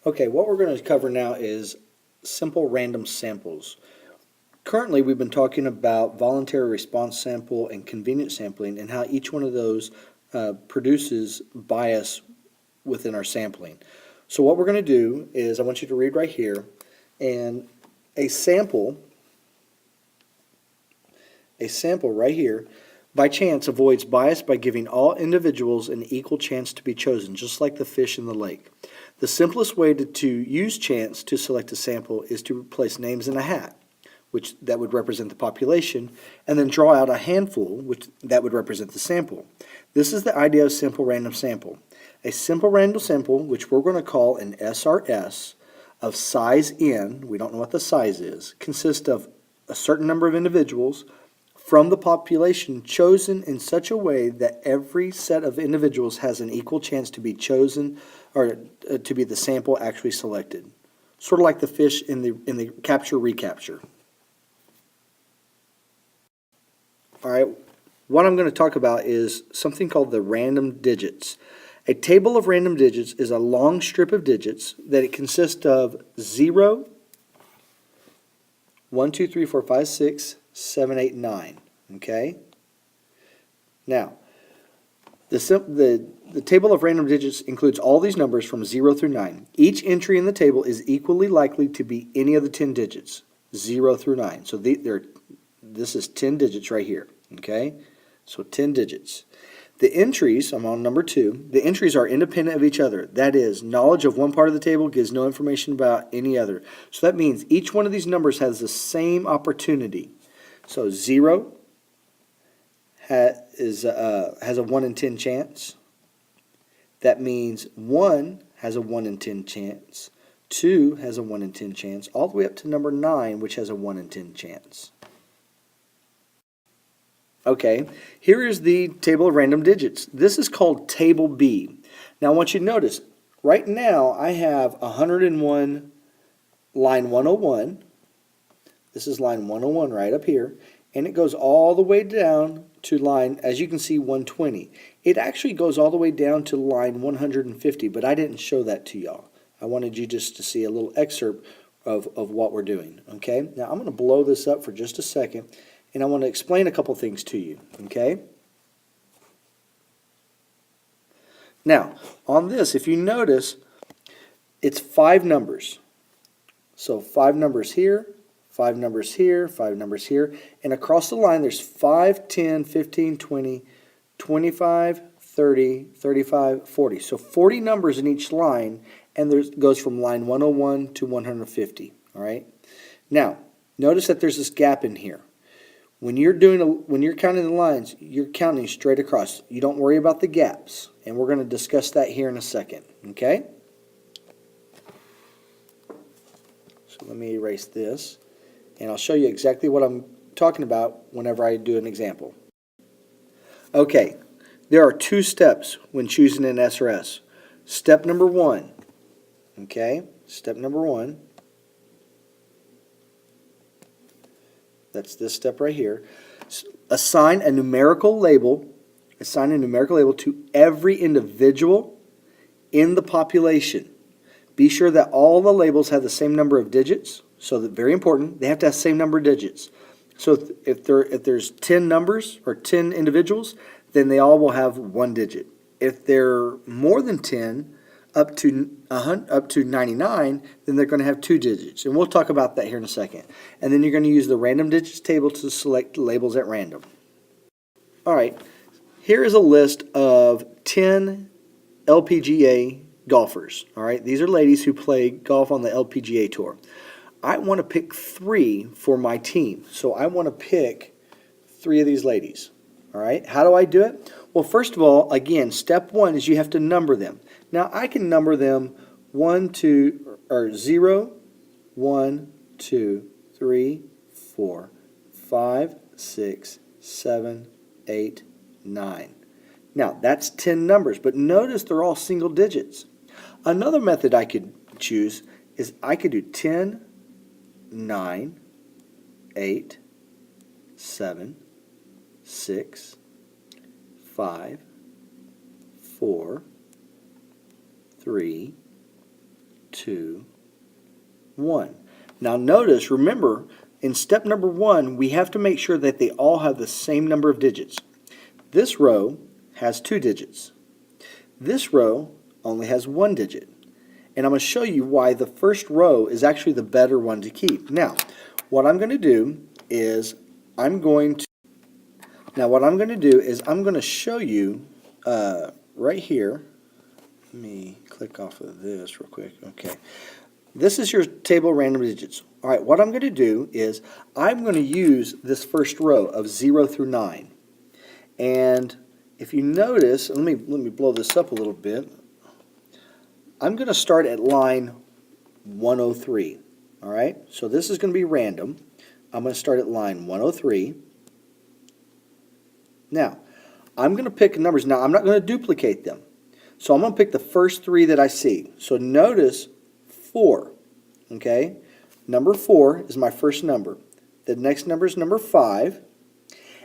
Okay, what we're going to cover now is simple random samples. Currently, we've been talking about voluntary response sample and convenient sampling and how each one of those produces bias within our sampling. So what we're going to do is I want you to read right here, and a sample right here by chance avoids bias by giving all individuals an equal chance to be chosen, just like the fish in the lake. The simplest way to use chance to select a sample is to place names in a hat, which that would represent the population, and then draw out a handful, which that would represent the sample. This is the idea of simple random sample. A simple random sample, which we're going to call an SRS, of size n, we don't know what the size is, consists of a certain number of individuals from the population chosen in such a way that every set of individuals has an equal chance to be chosen or to be the sample actually selected. Sort of like the fish in the capture-recapture. All right, what I'm going to talk about is something called the random digits. A table of random digits is a long strip of digits that it consists of 0, 1, 2, 3, 4, 5, 6, 7, 8, 9. Okay? Now, the table of random digits includes all these numbers from 0 through 9. Each entry in the table is equally likely to be any of the 10 digits, 0 through 9. So this is 10 digits right here. Okay? So 10 digits. The entries, I'm on number 2, the entries are independent of each other. That is, knowledge of one part of the table gives no information about any other. So that means each one of these numbers has the same opportunity. So 0 has a 1 in 10 chance. That means 1 has a 1 in 10 chance. 2 has a 1 in 10 chance, all the way up to number 9, which has a 1 in 10 chance. Okay, here is the table of random digits. This is called Table B. Now I want you to notice, right now I have 101, line 101. This is line 101 right up here. And it goes all the way down to line, as you can see, 120. It actually goes all the way down to line 150, but I didn't show that to y'all. I wanted you just to see a little excerpt of what we're doing. Okay, now I'm going to blow this up for just a second. And I want to explain a couple things to you, okay? Now, on this, if you notice, it's 5 numbers. So 5 numbers here, 5 numbers here, 5 numbers here. And across the line, there's 5, 10, 15, 20, 25, 30, 35, 40. So 40 numbers in each line, and it goes from line 101 to 150, all right? Now, notice that there's this gap in here. When you're counting the lines, you're counting straight across. You don't worry about the gaps, and we're going to discuss that here in a second, okay? So let me erase this, and I'll show you exactly what I'm talking about whenever I do an example. Okay, there are 2 steps when choosing an SRS. Step number 1, okay? Step number 1. That's this step right here. Assign a numerical label to every individual in the population. Be sure that all the labels have the same number of digits. So that, very important, they have to have the same number of digits. So if there's 10 numbers or 10 individuals, then they all will have 1 digit. If they're more than 10, up to 99, then they're going to have 2 digits. And we'll talk about that here in a second. And then you're going to use the random digits table to select labels at random. All right, here is a list of 10 LPGA golfers. All right, these are ladies who play golf on the LPGA Tour. I want to pick 3 for my team. So I want to pick 3 of these ladies. All right, how do I do it? Well, first of all, again, step 1 is you have to number them. Now, I can number them 0, 1, 2, 3, 4, 5, 6, 7, 8, 9. Now, that's 10 numbers, but notice they're all single digits. Another method I could choose is I could do 10, 9, 8, 7, 6, 5, 4, 3, 2, 1. Now notice, remember, in step number 1, we have to make sure that they all have the same number of digits. This row has 2 digits. This row only has 1 digit. And I'm going to show you why the first row is actually the better one to keep. Now, what I'm going to do is I'm going to show you right here. Let me click off of this real quick. Okay. This is your table of random digits. All right, what I'm going to do is I'm going to use this first row of 0 through 9. And if you notice, let me blow this up a little bit. I'm going to start at line 103. All right, so this is going to be random. I'm going to start at line 103. Now, I'm going to pick numbers. Now, I'm not going to duplicate them. So I'm going to pick the first 3 that I see. So notice 4. Okay, number 4 is my first number. The next number is number 5.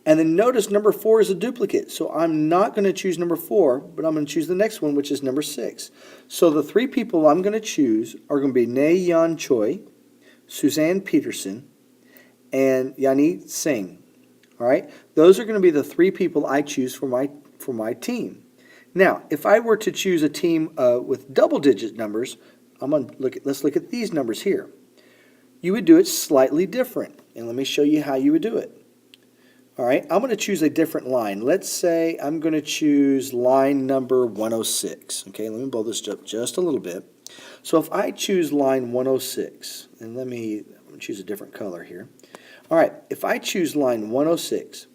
And then notice number 4 is a duplicate. So I'm not going to choose number 4, but I'm going to choose the next one, which is number 6. So the 3 people I'm going to choose are going to be Ne Yan Choi, Suzanne Peterson, and Yani Singh. All right, those are going to be the 3 people I choose for my team. Now, if I were to choose a team with double-digit numbers, let's look at these numbers here. You would do it slightly different, and let me show you how you would do it. All right, I'm going to choose a different line. Let's say I'm going to choose line number 106. Okay, let me blow this up just a little bit. So if I choose line 106, and let me choose a different color here. All right, if I choose line 106,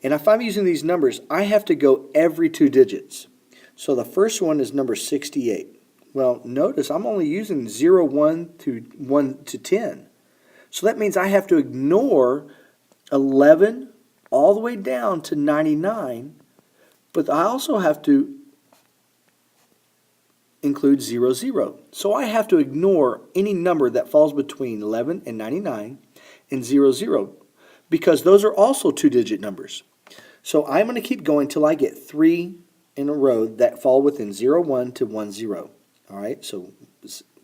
and if I'm using these numbers, I have to go every 2 digits. So the first one is number 68. Well, notice I'm only using 0, 1 to 10. So that means I have to ignore 11 all the way down to 99, but I also have to include 0, 0. So I have to ignore any number that falls between 11 and 99 and 0, 0, because those are also 2-digit numbers. So I'm going to keep going till I get 3 in a row that fall within 0, 1 to 1, 0. All right, so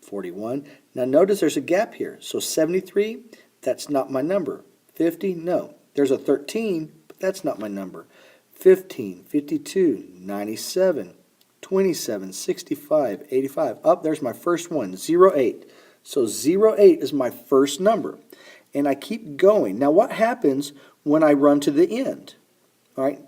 41. Now notice there's a gap here. So 73, that's not my number. 50, no. There's a 13, but that's not my number. 15, 52, 97, 27, 65, 85. Up there's my first one, 08. So 08 is my first number. And I keep going. Now what happens when I run to the end? All right,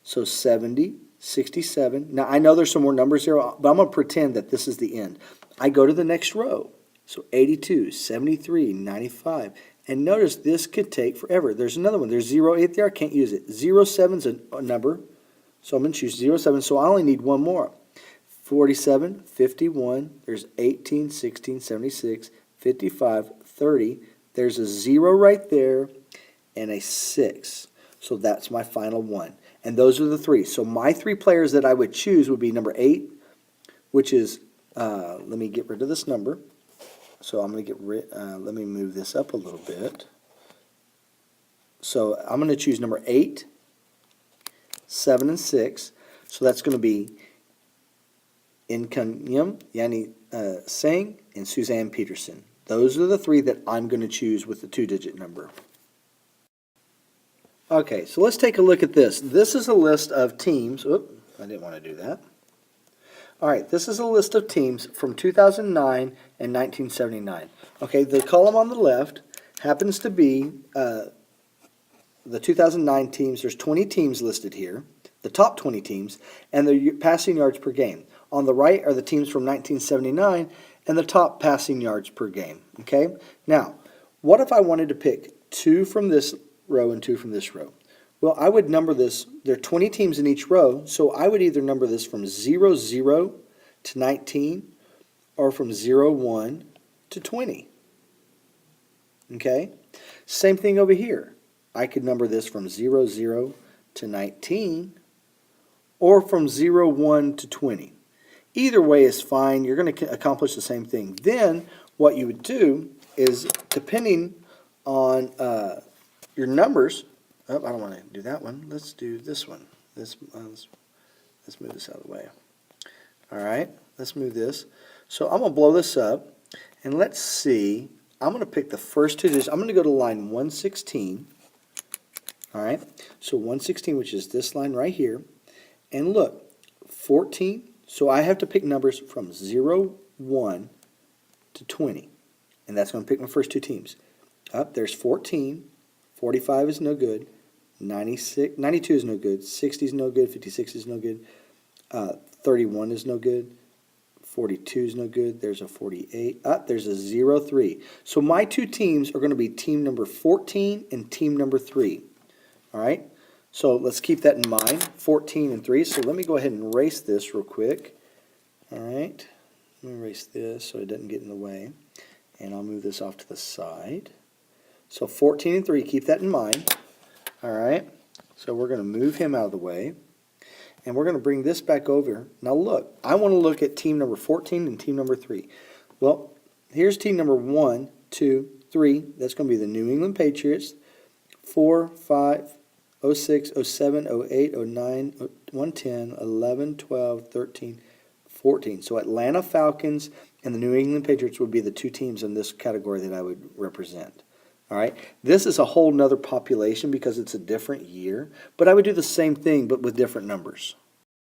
so 70, 67. Now I know there's some more numbers here, but I'm going to pretend that this is the end. I go to the next row. So 82, 73, 95. And notice this could take forever. There's another one. There's 08 there. I can't use it. 07 is a number. So I'm going to choose 07. So I only need one more. 47, 51. There's 18, 16, 76, 55, 30. There's a 0 right there and a 6. So that's my final one. And those are the 3. So my 3 players that I would choose would be number 8, which is, let me get rid of this number. So I'm going to get rid, let me move this up a little bit. So I'm going to choose number 8, 7, and 6. So that's going to be Inkanyam, Yani Singh, and Suzanne Peterson. Those are the 3 that I'm going to choose with the 2-digit number. Okay, so let's take a look at this. This is a list of teams. Oop, I didn't want to do that. All right, this is a list of teams from 2009 and 1979. Okay, the column on the left happens to be the 2009 teams. There's 20 teams listed here, the top 20 teams, and the passing yards per game. On the right are the teams from 1979 and the top passing yards per game. Okay, now, what if I wanted to pick 2 from this row and 2 from this row? Well, I would number this. There are 20 teams in each row, so I would either number this from 0, 0 to 19 or from 0, 1 to 20. Okay? Same thing over here. I could number this from 0, 0 to 19 or from 0, 1 to 20. Either way is fine. You're going to accomplish the same thing. Then what you would do is, depending on your numbers, oh, I don't want to do that one. Let's do this one. Let's move this out of the way. All right, let's move this. So I'm going to blow this up. And let's see, I'm going to pick the first two digits. I'm going to go to line 116. All right, so 116, which is this line right here. And look, 14, so I have to pick numbers from 0, 1 to 20. And that's going to pick my first two teams. Up there's 14, 45 is no good, 92 is no good, 60 is no good, 56 is no good, 31 is no good, 42 is no good, there's a 48, there's a 0, 3. So my two teams are going to be team number 14 and team number 3. All right, so let's keep that in mind, 14 and 3. So let me go ahead and erase this real quick. All right, let me erase this so it doesn't get in the way. And I'll move this off to the side. So 14 and 3, keep that in mind. All right, so we're going to move him out of the way. And we're going to bring this back over. Now look, I want to look at team number 14 and team number 3. Well, here's team number 1, 2, 3. That's going to be the New England Patriots. 4, 5, 06, 07, 08, 09, 110, 11, 12, 13, 14. So Atlanta Falcons and the New England Patriots would be the two teams in this category that I would represent. All right, this is a whole nother population because it's a different year, but I would do the same thing but with different numbers.